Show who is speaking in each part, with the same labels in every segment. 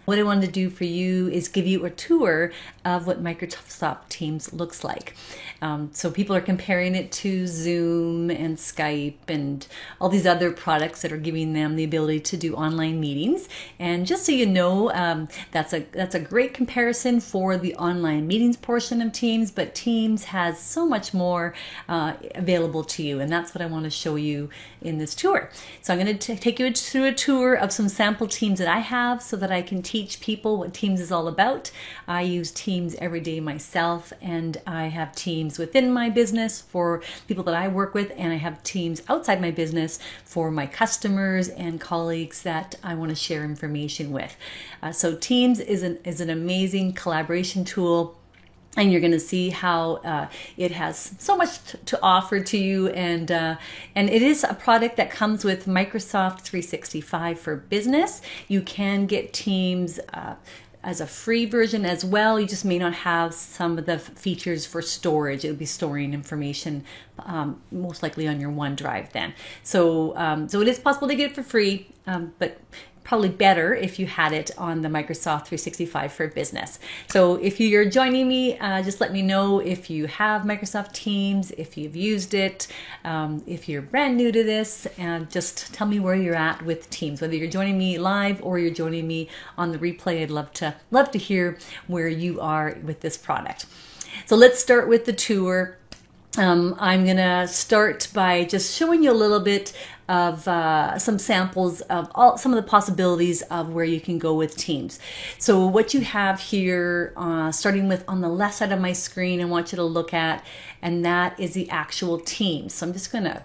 Speaker 1: What I wanted to do for you is give you a tour of what Microsoft Teams looks like. So people are comparing it to Zoom and Skype and all these other products that are giving them the ability to do online meetings. And just so you know, that's a great comparison for the online meetings portion of Teams, but Teams has so much more available to you, and that's what I want to show you in this tour. So I'm going to take you through a tour of some sample Teams that I have so that I can teach people what Teams is all about. I use Teams every day myself, and I have Teams within my business for people that I work with, and I have Teams outside my business for my customers and colleagues that I want to share information with. So Teams is an amazing collaboration tool. And you're going to see how it has so much to offer to you, and it is a product that comes with Microsoft 365 for Business. You can get Teams as a free version as well. You just may not have some of the features for storage. It'll be storing information most likely on your OneDrive then. So it is possible to get it for free, but probably better if you had it on the Microsoft 365 for Business. So if you're joining me, just let me know if you have Microsoft Teams, if you've used it, if you're brand new to this, and just tell me where you're at with Teams. Whether you're joining me live or you're joining me on the replay, I'd love to hear where you are with this product. So let's start with the tour. I'm gonna start by just showing you a little bit of some samples of some of the possibilities of where you can go with Teams. So what you have here, starting with on the left side of my screen, I want you to look at, and that is the actual Teams. So I'm just gonna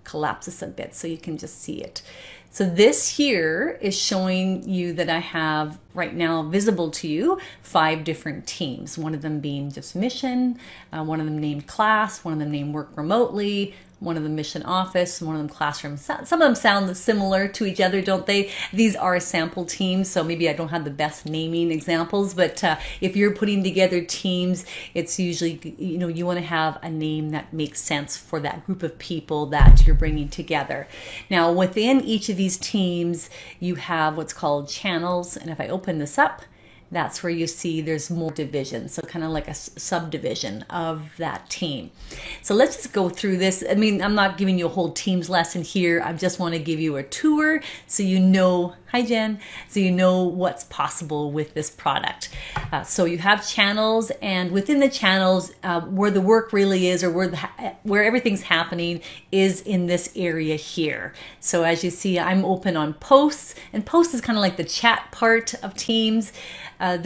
Speaker 1: collapse this a bit so you can just see it. So this here is showing you that I have right now visible to you 5 different teams, one of them being just mission, one of them named class, one of them named work remotely, one of them mission office, one of them classroom. Some of them sound similar to each other, don't they? These are sample teams, so maybe I don't have the best naming examples, but if you're putting together teams, it's usually, you want to have a name that makes sense for that group of people that you're bringing together. Now, within each of these teams, you have what's called channels, and if I open this up, that's where you see there's more divisions, so kind of like a subdivision of that team. So let's just go through this. I mean, I'm not giving you a whole Teams lesson here. I just want to give you a tour so you know, hi Jen, so you know what's possible with this product. So you have channels, and within the channels, where the work really is, or where everything's happening, is in this area here. So as you see, I'm open on posts, and posts is kind of like the chat part of Teams. I'm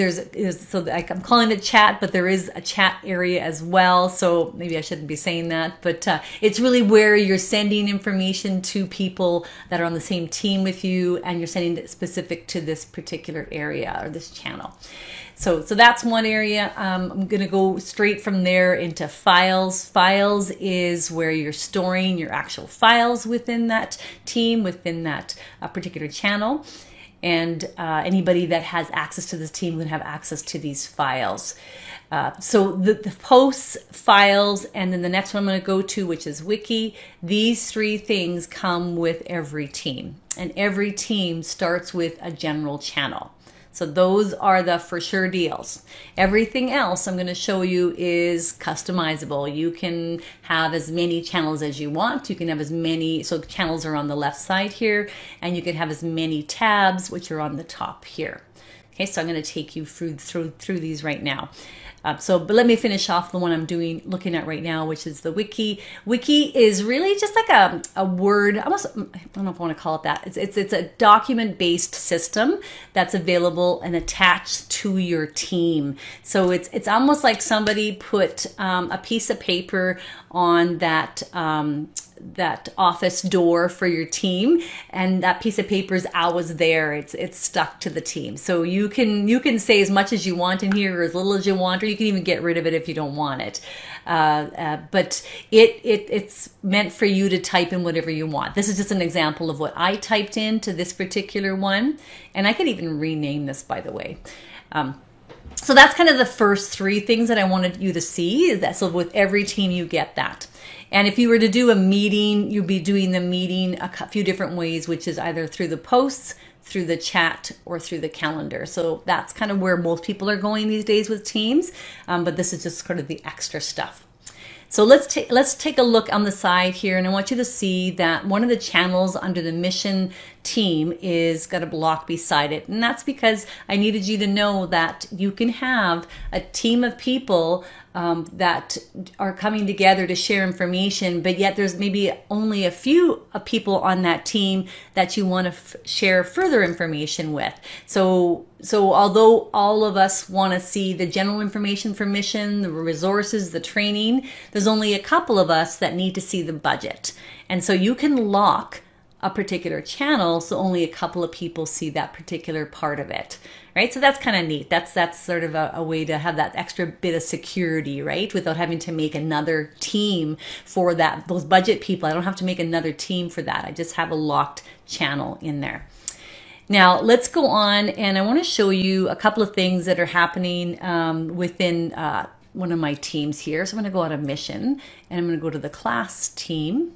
Speaker 1: calling it chat, but there is a chat area as well. So maybe I shouldn't be saying that, but it's really where you're sending information to people that are on the same team with you, and you're sending it specific to this particular area or this channel. So that's one area. I'm going to go straight from there into files. Files is where you're storing your actual files within that team, within that particular channel. And anybody that has access to this team would have access to these files. So the posts, files, and then the next one I'm going to go to, which is wiki. These 3 things come with every team, and every team starts with a general channel. So those are the for sure deals. Everything else I'm going to show you is customizable. You can have as many channels as you want. You can have as many, so channels are on the left side here, and you can have as many tabs, which are on the top here. Okay, so I'm going to take you through these right now. But let me finish off the one I'm looking at right now, which is the wiki. Wiki is really just like a word, almost, I don't know if I want to call it that. It's a document-based system that's available and attached to your team. So it's almost like somebody put a piece of paper on that office door for your team, and that piece of paper is always there. It's stuck to the team. So you can say as much as you want in here, or as little as you want, or you can even get rid of it if you don't want it. But it's meant for you to type in whatever you want. This is just an example of what I typed into this particular one, and I could even rename this, by the way. So that's kind of the first 3 things that I wanted you to see, is that so with every team you get that. And if you were to do a meeting, you'd be doing the meeting a few different ways, which is either through the posts, through the chat or through the calendar. So that's kind of where most people are going these days with Teams, but this is just sort of the extra stuff. So let's take a look on the side here, and I want you to see that one of the channels under the mission team is got a block beside it, and that's because I needed you to know that you can have a team of people that are coming together to share information, but yet there's maybe only a few people on that team that you want to share further information with. So although all of us want to see the general information for mission, the resources, the training, there's only a couple of us that need to see the budget. And so you can lock a particular channel so only a couple of people see that particular part of it, right? So that's kind of neat. That's sort of a way to have that extra bit of security, right? Without having to make another team for those budget people. I don't have to make another team for that. I just have a locked channel in there. Now let's go on, and I want to show you a couple of things that are happening within one of my teams here. So I'm going to go out of mission, and I'm going to go to the class team.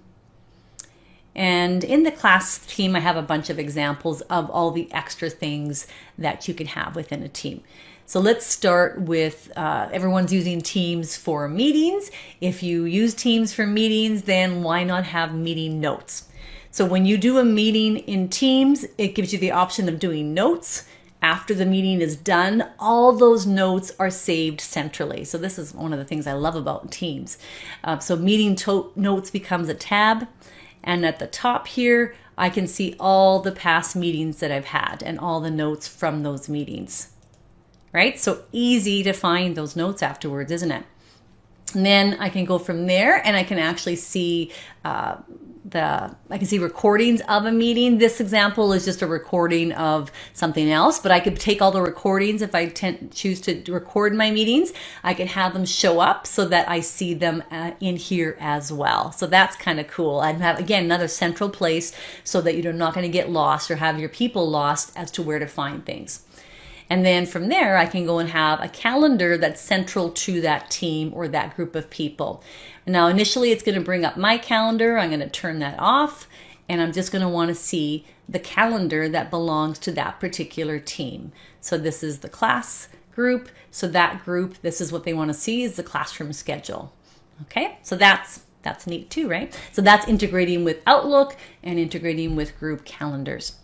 Speaker 1: And in the class team, I have a bunch of examples of all the extra things that you can have within a team. So let's start with everyone's using Teams for meetings. If you use Teams for meetings, then why not have meeting notes? So when you do a meeting in Teams, it gives you the option of doing notes. After the meeting is done, all those notes are saved centrally. So this is one of the things I love about Teams. So meeting notes becomes a tab. And at the top here, I can see all the past meetings that I've had and all the notes from those meetings, right? So easy to find those notes afterwards, isn't it? And then I can go from there, and I can actually see I can see recordings of a meeting. This example is just a recording of something else, but I could take all the recordings. If I choose to record my meetings, I can have them show up so that I see them in here as well. So that's kind of cool. I have, again, another central place so that you're not going to get lost or have your people lost as to where to find things. And then from there, I can go and have a calendar that's central to that team or that group of people. Now, initially, it's going to bring up my calendar. I'm going to turn that off, and I'm just going to want to see the calendar that belongs to that particular team. So this is the class group. So that group, this is what they want to see, is the classroom schedule. Okay, so that's neat too, right? So that's integrating with Outlook and integrating with group calendars.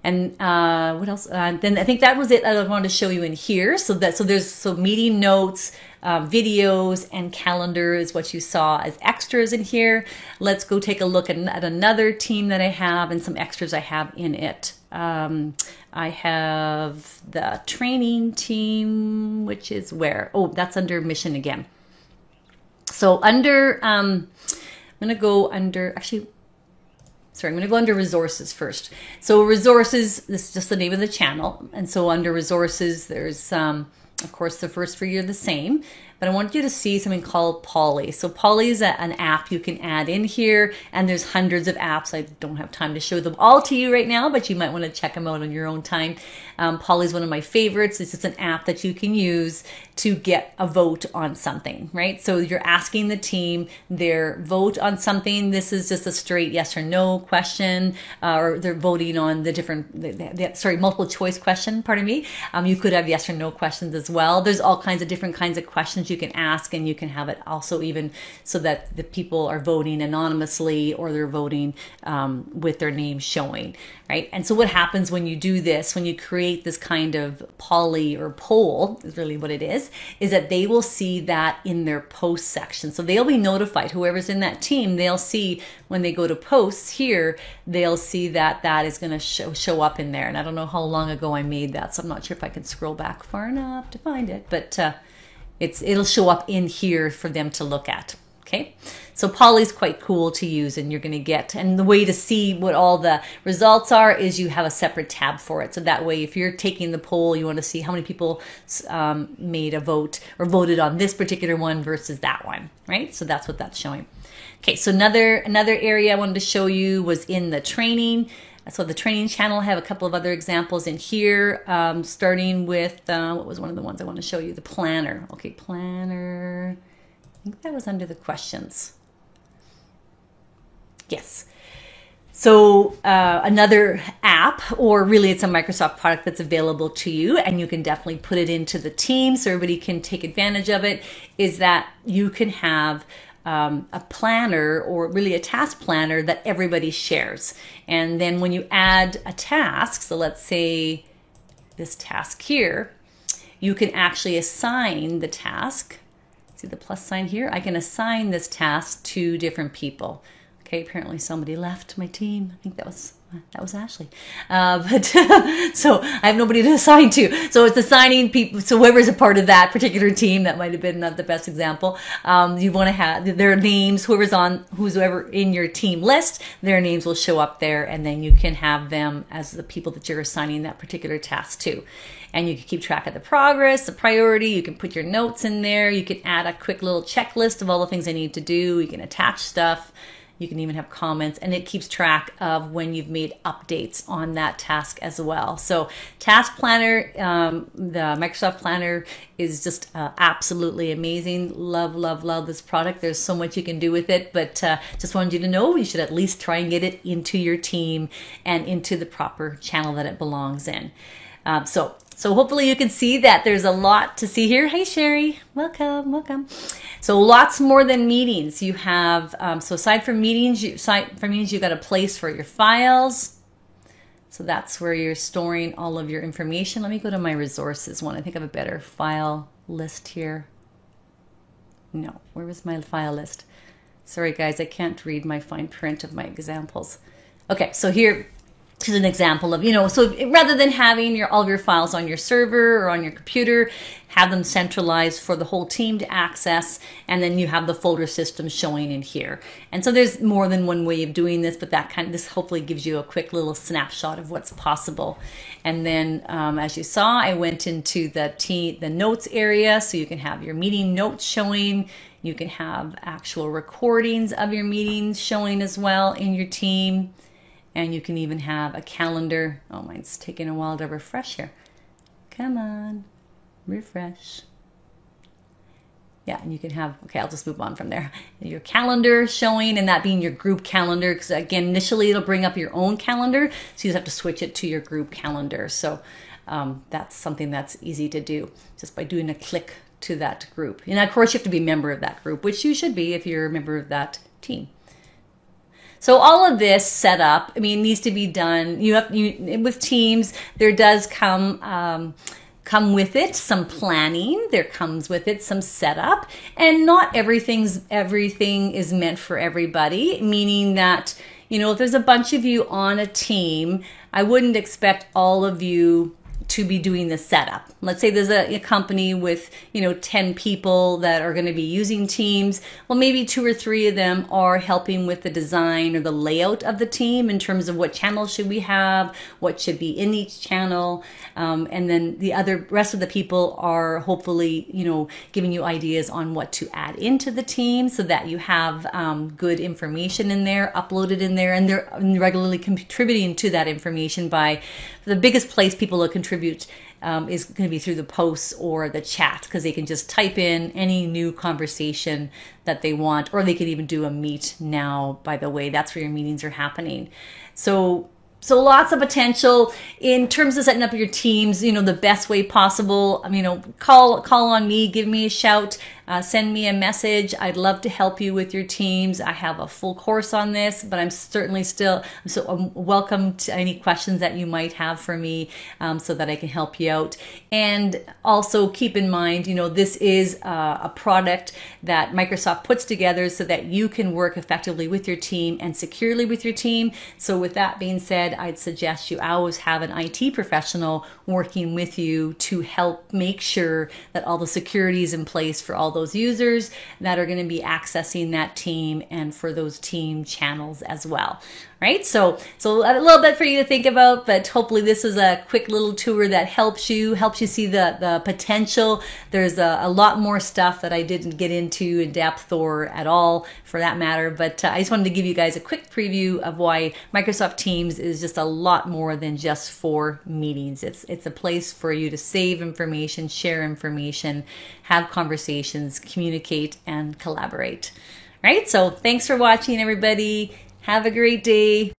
Speaker 1: And what else? Then I think that was it. I wanted to show you in here. So there's meeting notes, videos, and calendar is what you saw as extras in here. Let's go take a look at another team that I have and some extras I have in it. I have the training team, which is where? Oh, that's under mission again. So under, I'm going to go under, actually, sorry, I'm going to go under resources first. So resources, this is just the name of the channel. And so under resources, there's, of course, the first three are the same. But I want you to see something called Polly. So Polly is an app you can add in here, and there's hundreds of apps. I don't have time to show them all to you right now, but you might want to check them out on your own time. Polly is one of my favorites. It's just an app that you can use to get a vote on something, right? So you're asking the team their vote on something. This is just a straight yes or no question, or they're voting on the different, multiple choice question, pardon me. You could have yes or no questions as well. There's all kinds of different kinds of questions you can ask, and you can have it also even so that the people are voting anonymously or they're voting with their name showing, right? And so what happens when you do this, when you create this kind of poly or poll, is really what it is that they will see that in their post section. So they'll be notified, whoever's in that team, they'll see when they go to posts here, they'll see that that is going to show up in there. And I don't know how long ago I made that, so I'm not sure if I can scroll back far enough to find it, but it'll show up in here for them to look at. Okay, so Polly's quite cool to use, and you're going to get, and the way to see what all the results are is you have a separate tab for it. So that way, if you're taking the poll, you want to see how many people made a vote or voted on this particular one versus that one, right? So that's what that's showing. Okay, so another area I wanted to show you was in the training. So the training channel, I have a couple of other examples in here, starting with, what was one of the ones I want to show you? The planner. Okay, planner. I think that was under the questions. Yes. So another app, or really it's a Microsoft product that's available to you, and you can definitely put it into the team so everybody can take advantage of it, is that you can have a planner, or really a task planner that everybody shares. And then when you add a task, so let's say this task here, you can actually assign the task. See the plus sign here? I can assign this task to different people. Okay, apparently somebody left my team. I think that was Ashley. But so I have nobody to assign to. So it's assigning people. So whoever's a part of that particular team, that might have been not the best example. You want to have their names. Who's ever in your team list, their names will show up there, and then you can have them as the people that you're assigning that particular task to. And you can keep track of the progress, the priority. You can put your notes in there. You can add a quick little checklist of all the things I need to do. You can attach stuff. You can even have comments, and it keeps track of when you've made updates on that task as well. So Task Planner, the Microsoft Planner, is just absolutely amazing. Love, love, love this product. There's so much you can do with it, but just wanted you to know you should at least try and get it into your team and into the proper channel that it belongs in. So hopefully you can see that there's a lot to see here. Hey, Sherry, welcome, welcome. So lots more than meetings. You have, so aside from meetings, you've got a place for your files. So that's where you're storing all of your information. Let me go to my resources one. I think I have a better file list here. No, where was my file list? Sorry guys, I can't read my fine print of my examples. Okay, so here, is an example of, so rather than having all of your files on your server or on your computer, have them centralized for the whole team to access, and then you have the folder system showing in here. And so there's more than one way of doing this, but this hopefully gives you a quick little snapshot of what's possible. And then as you saw, I went into the notes area, so you can have your meeting notes showing. You can have actual recordings of your meetings showing as well in your team. And you can even have a calendar. Oh, mine's taking a while to refresh here. Come on, refresh. Yeah, and you can have, okay, I'll just move on from there. Your calendar showing, and that being your group calendar, because again, initially it'll bring up your own calendar, so you just have to switch it to your group calendar. So that's something that's easy to do just by doing a click to that group. And of course, you have to be a member of that group, which you should be if you're a member of that team. So all of this setup, needs to be done. With Teams, there does come with it some planning. There comes with it some setup, and not everything is meant for everybody. Meaning that if there's a bunch of you on a team, I wouldn't expect all of you to be doing the setup. Let's say there's a company with 10 people that are going to be using Teams. Well, maybe 2 or 3 of them are helping with the design or the layout of the team in terms of what channels should we have, what should be in each channel, and then the rest of the people are hopefully giving you ideas on what to add into the team so that you have good information in there, uploaded in there, and they're regularly contributing to that information. By the biggest place people will contribute is going to be through the posts or the chat, because they can just type in any new conversation that they want, or they could even do a meet now, by the way. That's where your meetings are happening. So lots of potential in terms of setting up your teams, the best way possible. Call on me, give me a shout, send me a message. I'd love to help you with your teams. I have a full course on this, but I'm certainly welcome to any questions that you might have for me, so that I can help you out. And also keep in mind, this is a product that Microsoft puts together so that you can work effectively with your team and securely with your team. So with that being said, I'd suggest you always have an IT professional working with you to help make sure that all the security is in place for all those users that are going to be accessing that team, and for those team channels as well. Right? So a little bit for you to think about, but hopefully this is a quick little tour that helps you see the potential. There's a lot more stuff that I didn't get into in depth, or at all for that matter, but I just wanted to give you guys a quick preview of why Microsoft Teams is just a lot more than just for meetings. It's a place for you to save information, share information, have conversations, communicate, and collaborate. Right? So thanks for watching, everybody. Have a great day.